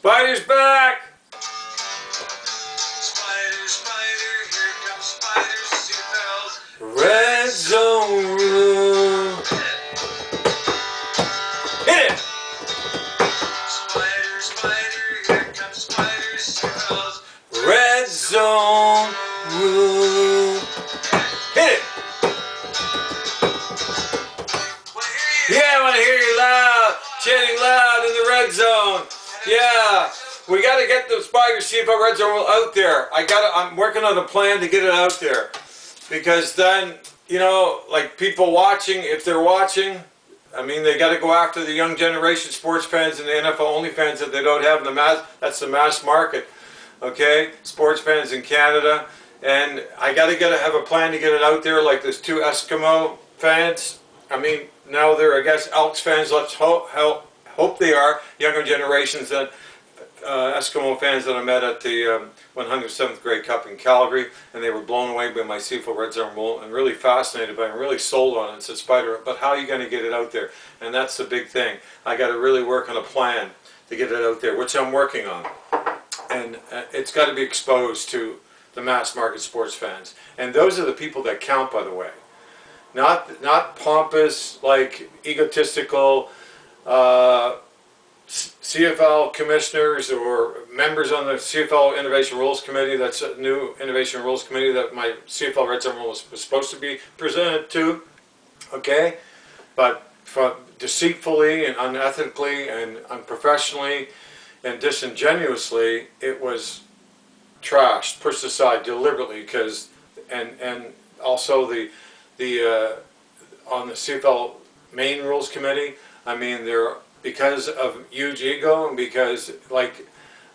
Spider's back! Spider, spider, here comes Spider, CFL's Red-Zone Rule. Hit it! Spider, spider, here comes Spider, CFL's Red-Zone Rule. Hit it! Yeah, I want to hear you loud, chanting loud in the red zone. Yeah, we got to get the Spider CFL Red-Zone Rule out there. I'm working on a plan to get it out there, because then, you know, like people watching, if they're watching, I mean, they got to go after the young generation sports fans and the NFL only fans that they don't have in the mass. That's the mass market, okay? Sports fans in Canada, and I got to have a plan to get it out there. Like there's two Eskimo fans. I mean, now they're, I guess, Elks fans. Let's hope they are younger generations that Eskimo fans that I met at the 107th Grey Cup in Calgary, and they were blown away by my CFL Red-Zone Rule and really fascinated by it and really sold on it and said, Spider, but how are you going to get it out there? And that's the big thing. I got to really work on a plan to get it out there, which I'm working on. And it's got to be exposed to the mass market sports fans. And those are the people that count, by the way. Not pompous, like egotistical CFL commissioners or members on the CFL Innovation Rules Committee. That's a new Innovation Rules Committee that my CFL Red-Zone Rule was supposed to be presented to, okay? But deceitfully and unethically and unprofessionally and disingenuously, it was trashed, pushed aside deliberately, because, and also on the CFL main rules committee, I mean, because of huge ego and because like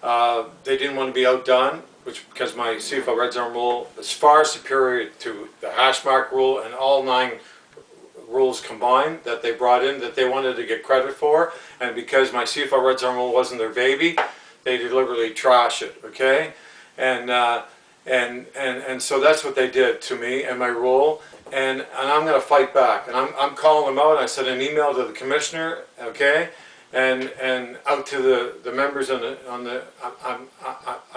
they didn't want to be outdone, because my CFL Red-Zone Rule is far superior to the hash mark rule and all 9 rules combined that they brought in that they wanted to get credit for, and because my CFL Red-Zone Rule wasn't their baby, they deliberately trash it, okay? And so that's what they did to me and my rule, and I'm going to fight back, and I'm calling them out. I sent an email to the commissioner, okay, and out to the members I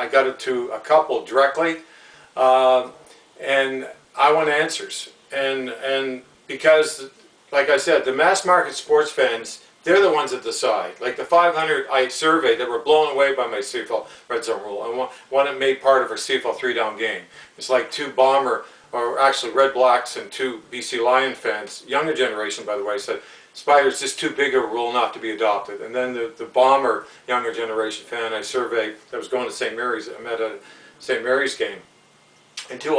got it to a couple directly, and I want answers, and because, like I said, the mass market sports fans, they're the ones that decide. Like the 500 I surveyed that were blown away by my CFL Red-Zone Rule, and one that made part of our CFL 3-down game. It's like 2 Bomber, or actually Red Blacks and 2 BC Lion fans, younger generation by the way, said, Spider's just too big a rule not to be adopted. And then the Bomber younger generation fan I surveyed that was going to St. Mary's, I met at a St. Mary's game, and 2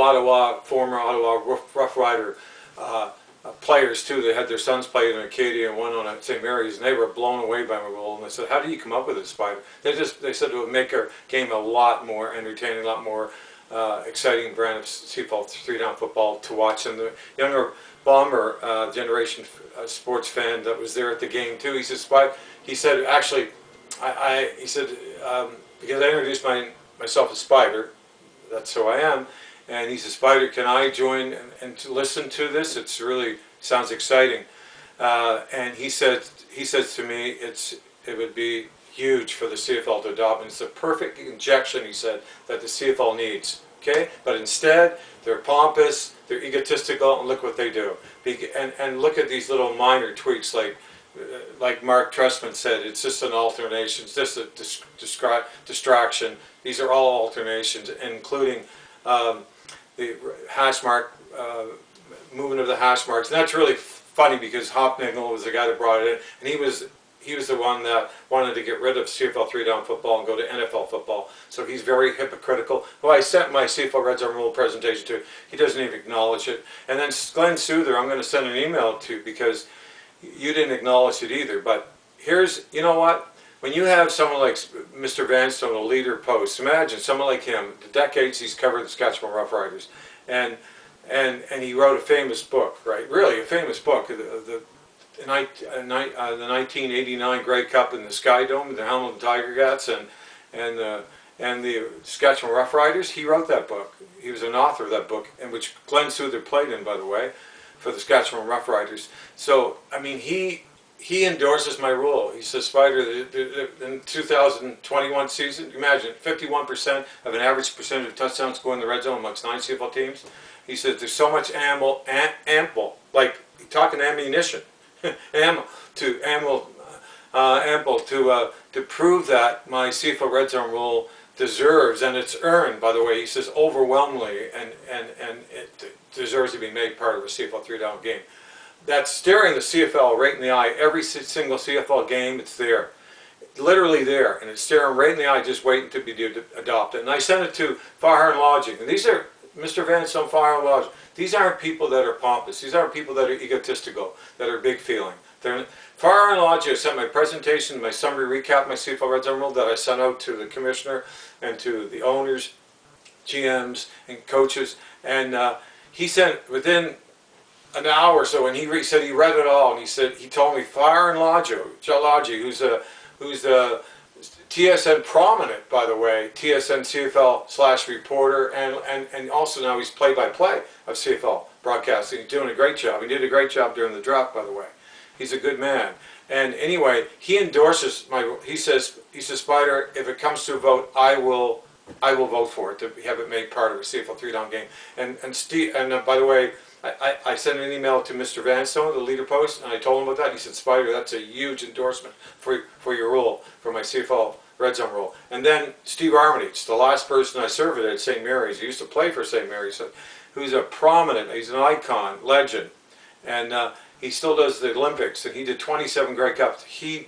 former Ottawa Rough Rider players too. They had their sons played in Acadia and one on at St. Mary's, and they were blown away by my rule. And they said, "How do you come up with it, Spider?" They said it would make our game a lot more entertaining, a lot more exciting brand of CFL 3-down football to watch. And the younger Bomber generation sports fan that was there at the game too, he said, "Spider," he said, actually, he said, because I introduced myself as Spider, that's who I am. And he says, Spider, can I join and to listen to this? It's really sounds exciting. And he says to me, it would be huge for the CFL to adopt, and it's the perfect injection, he said, that the CFL needs. Okay, but instead they're pompous, they're egotistical, and look what they do. And look at these little minor tweaks, like Mark Trestman said, it's just an alternation, it's just a distraction. These are all alternations, including the hash mark, movement of the hash marks. And that's really funny because Hopnigle was the guy that brought it in, and he was the one that wanted to get rid of CFL 3-down football and go to NFL football. So he's very hypocritical. Who I sent my CFL Red-Zone Rule presentation to, he doesn't even acknowledge it. And then Glenn Souther, I'm going to send an email to, because you didn't acknowledge it either. But here's, you know what? When you have someone like Mr. Vanstone, a leader post, imagine someone like him, the decades he's covered the Saskatchewan Roughriders, and he wrote a famous book, right? Really, a famous book, the 1989 Grey Cup in the Sky Dome, the Hamilton Tiger Cats, and the Saskatchewan Roughriders. He wrote that book. He was an author of that book, and which Glenn Souther played in, by the way, for the Saskatchewan Roughriders. So, I mean, he he endorses my rule. He says, Spider, in 2021 season, imagine 51% of an average percentage of touchdowns go in the red zone amongst 9 CFL teams. He says there's so much ample, like talking ammunition, ammo to prove that my CFL Red Zone Rule deserves, and it's earned, by the way, he says overwhelmingly, and it deserves to be made part of a CFL 3-down game. That's staring the CFL right in the eye. Every single CFL game, it's there. Literally there, and it's staring right in the eye, just waiting to be adopted. And I sent it to Fire and Lodging, and these are Mr. Vanstone, Fire and Lodging. These aren't people that are pompous. These aren't people that are egotistical, that are big feeling. Fire and Lodging, I sent my presentation, my summary recap, my CFL Red Zone Rule that I sent out to the commissioner and to the owners, GMs, and coaches, and he sent within an hour or so, and he said he read it all, and he told me Fire and Lodging, who's the TSN prominent, by the way, TSN CFL / reporter, and also now he's play-by-play of CFL broadcasting. He's doing a great job. He did a great job during the draft, by the way. He's a good man. And anyway, he endorses he says, Spider, if it comes to a vote, I will vote for it to have it made part of a CFL 3-down game. And by the way, I sent an email to Mr. Vanstone, the leader post, and I told him about that. He said, Spider, that's a huge endorsement for your rule, for my CFL Red Zone Rule. And then Steve Armitage, the last person I surveyed at St. Mary's, he used to play for St. Mary's, who's a prominent, he's an icon, legend, and he still does the Olympics, and he did 27 Grey Cups. He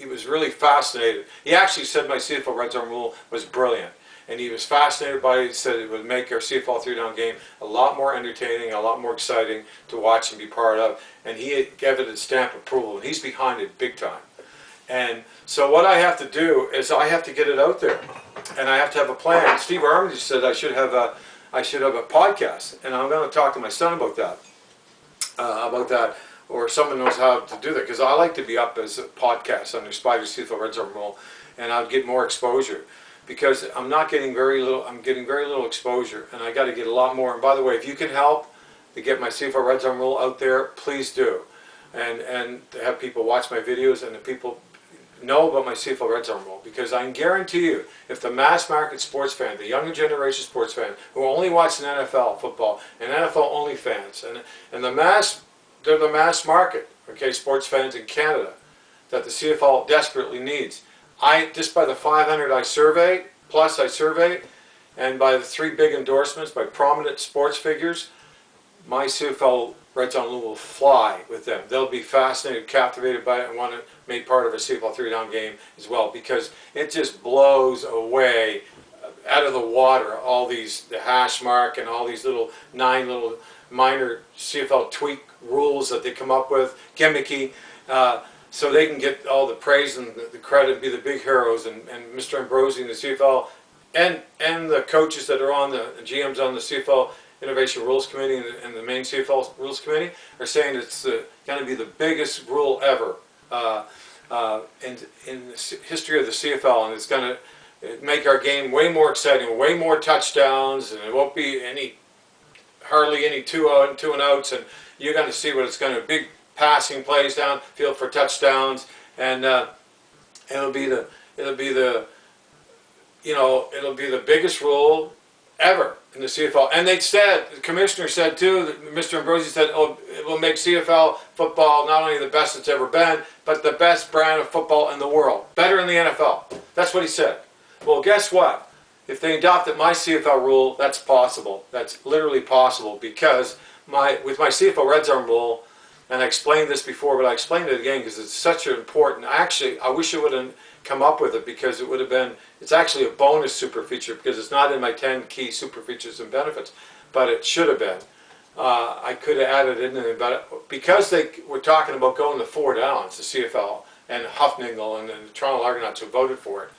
was really fascinated. He actually said my CFL Red Zone Rule was brilliant. And he was fascinated by it. He said it would make our CFL 3-down game a lot more entertaining, a lot more exciting to watch and be part of. And he gave it a stamp of approval, and he's behind it big time. And so what I have to do is I have to get it out there, and I have to have a plan. Steve Armitage said I should have a podcast, and I'm going to talk to my son about that, or someone knows how to do that, because I like to be up as a podcast under SPYDER CFL Red-Zone Rule, and I'd get more exposure. Because I'm getting very little exposure, and I got to get a lot more. And by the way, if you can help to get my CFL Red Zone Rule out there, please do. And to have people watch my videos and the people know about my CFL Red Zone Rule. Because I can guarantee you, if the mass market sports fan, the younger generation sports fan, who only watch an NFL football, and NFL only fans, and they're the mass market, okay, sports fans in Canada, that the CFL desperately needs. Just by the 500 I surveyed, and by the 3 big endorsements by prominent sports figures, my CFL Red Zone Rule will fly with them. They'll be fascinated, captivated by it, and want to make part of a CFL 3-down game as well, because it just blows away out of the water all the hash mark and all these 9 little minor CFL tweak rules that they come up with, gimmicky. So they can get all the praise and the credit, be the big heroes, and Mr. Ambrosi and the CFL, and the coaches that are on the GMs on the CFL Innovation Rules Committee and the main CFL Rules Committee are saying it's going to be the biggest rule ever in the history of the CFL, and it's going to make our game way more exciting, way more touchdowns, and it won't be hardly any two and outs, and you're going to see what it's going to be. Passing plays downfield for touchdowns, and it'll be the biggest rule ever in the CFL. And the commissioner said too, that Mr. Ambrosi said, oh, it will make CFL football not only the best it's ever been, but the best brand of football in the world, better than the NFL. That's what he said. Well, guess what? If they adopted my CFL rule, that's possible. That's literally possible, because with my CFL Red Zone Rule. And I explained this before, but I explained it again because it's such an important. Actually, I wish I would have come up with it, because it would have been. It's actually a bonus super feature, because it's not in my 10 key super features and benefits, but it should have been. I could have added it in there, but because they were talking about going to 4 downs, the CFL and Huffningle and the Toronto Argonauts who voted for it,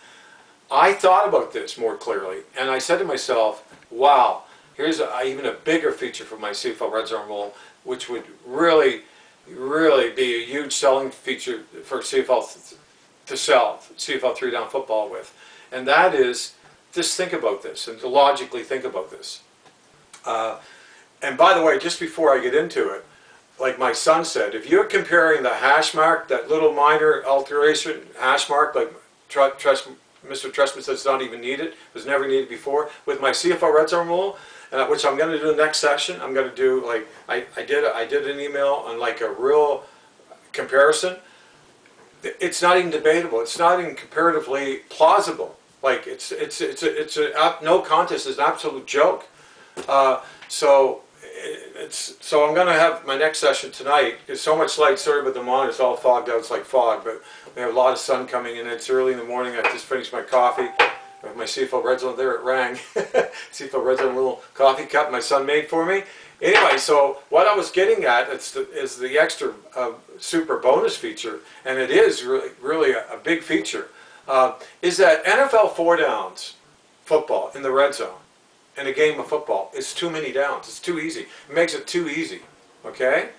I thought about this more clearly, and I said to myself, "Wow, here's even a bigger feature for my CFL Red Zone Rule, which would really be a huge selling feature for CFL to sell CFL 3-down football with." And that is, just think about this, and to logically think about this. And by the way, just before I get into it, like my son said, if you're comparing the hash mark, that little minor alteration hash mark, like Mr. Trustman says it's not even needed, was never needed before, with my CFL Red Zone Rule, which I'm going to do the next session. I'm going to do, like, I did an email on like a real comparison. It's not even debatable. It's not even comparatively plausible. Like, it's a no contest. It's an absolute joke. So I'm going to have my next session tonight. There's so much light. Sorry about the monitor. It's all fogged out. It's like fog, but we have a lot of sun coming in. It's early in the morning. I just finished my coffee. With my CFL Red Zone, there it rang. CFL Red Zone little coffee cup my son made for me. Anyway, so what I was getting at is the extra super bonus feature, and it is really a big feature, is that NFL 4 downs football in the red zone in a game of football is too many downs. It's too easy. It makes it too easy. Okay,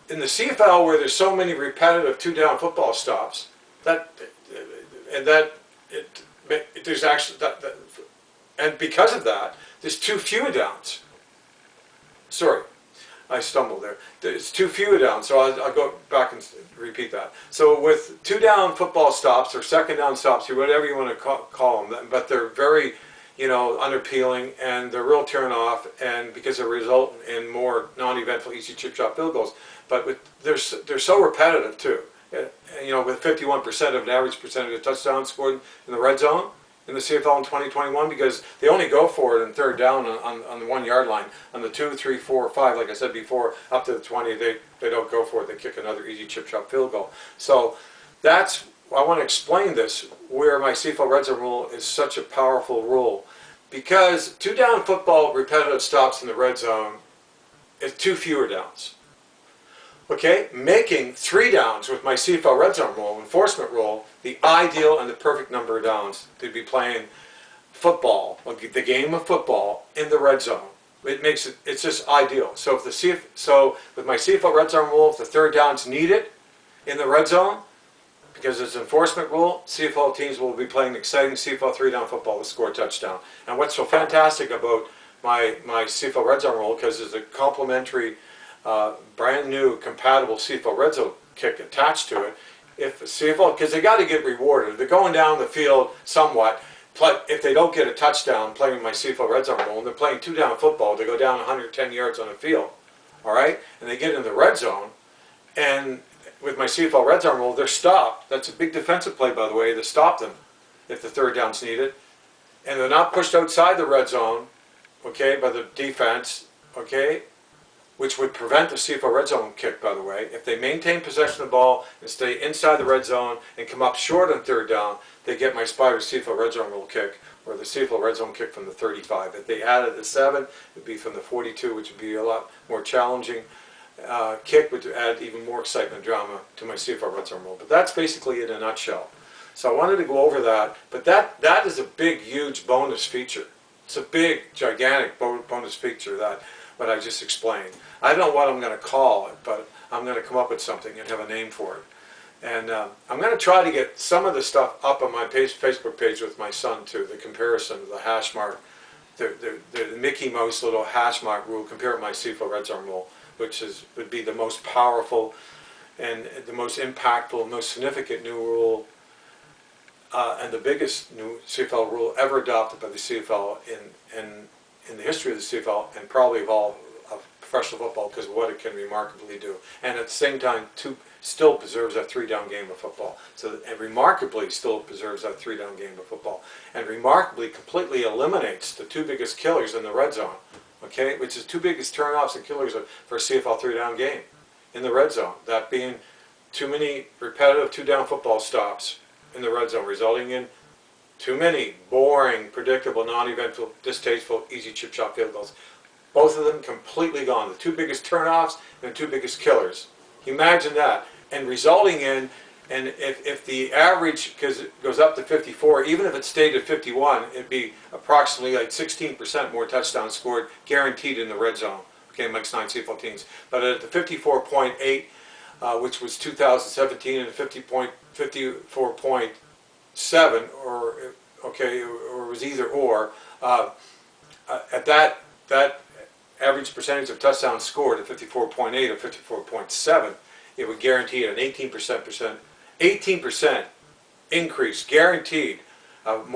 in the CFL where there's so many repetitive 2-down football stops, there's actually and because of that, there's too few downs. Sorry, I stumbled there. There's too few downs, so I'll go back and repeat that. So with 2-down football stops or 2nd-down stops, or whatever you want to call them, but they're very, unappealing, and they're real turn off, and because they result in more non-eventful easy chip shot field goals. But they're so repetitive too. With 51% of an average percentage of touchdowns scored in the red zone in the CFL in 2021, because they only go for it in 3rd down on the 1-yard line. On the 2, 3, 4, 5, like I said before, up to the 20, they don't go for it. They kick another easy chip shot field goal. So I want to explain this, where my CFL Red Zone Rule is such a powerful rule, because 2-down football repetitive stops in the red zone is too fewer downs. Okay, making 3 downs with my CFL Red Zone Rule, enforcement rule, the ideal and the perfect number of downs to be playing football, the game of football in the red zone. It's just ideal. So with my CFL Red Zone Rule, if the 3rd down's needed in the red zone, because it's an enforcement rule, CFL teams will be playing exciting CFL 3-down football to score a touchdown. And what's so fantastic about my CFL Red Zone Rule, because it's a complementary brand new compatible CFL Red Zone kick attached to it. If CFL, because they got to get rewarded. They're going down the field somewhat. If they don't get a touchdown playing my CFL Red Zone Rule, and they're playing 2-down football, they go down 110 yards on the field. All right, and they get in the red zone, and with my CFL Red Zone Rule, they're stopped. That's a big defensive play, by the way, to stop them if the 3rd down's needed, and they're not pushed outside the red zone, okay, by the defense, okay, which would prevent the CFL Red Zone kick, by the way. If they maintain possession of the ball and stay inside the red zone and come up short on 3rd down, they get my SPYDER CFL Red Zone Rule kick, or the CFL Red Zone kick from the 35. If they added the 7, it would be from the 42, which would be a lot more challenging kick, which would add even more excitement and drama to my CFL Red Zone Rule. But that's basically it in a nutshell. So I wanted to go over that, but that is a big, huge bonus feature. It's a big, gigantic bonus feature, that what I just explained. I don't know what I'm going to call it, but I'm going to come up with something and have a name for it. And I'm going to try to get some of the stuff up on my Facebook page with my son too, the comparison of the hash mark, the Mickey Mouse little hash mark rule compared to my CFL Red Zone Rule, which would be the most powerful and the most impactful, most significant new rule, and the biggest new CFL rule ever adopted by the CFL in the history of the CFL, and probably of all of professional football, because of what it can remarkably do. And at the same time, still preserves that 3-down game of football. So it remarkably still preserves that 3-down game of football. And remarkably completely eliminates the 2 biggest killers in the red zone, okay, which is 2 biggest turnoffs and killers for a CFL 3-down game in the red zone. That being too many repetitive 2-down football stops in the red zone, resulting in too many boring, predictable, non-eventful, distasteful, easy chip shot field goals. Both of them completely gone. The 2 biggest turnoffs and the 2 biggest killers. Imagine that. And resulting in, and if the average, because it goes up to 54, even if it stayed at 51, it'd be approximately like 16% more touchdowns scored, guaranteed in the red zone. Okay, amongst 9 CFL teams. But at the 54.8, which was 2017, and 54.7, or okay, or it was either or. At that average percentage of touchdowns scored at 54.8 or 54.7, it would guarantee an 18% increase, guaranteed, of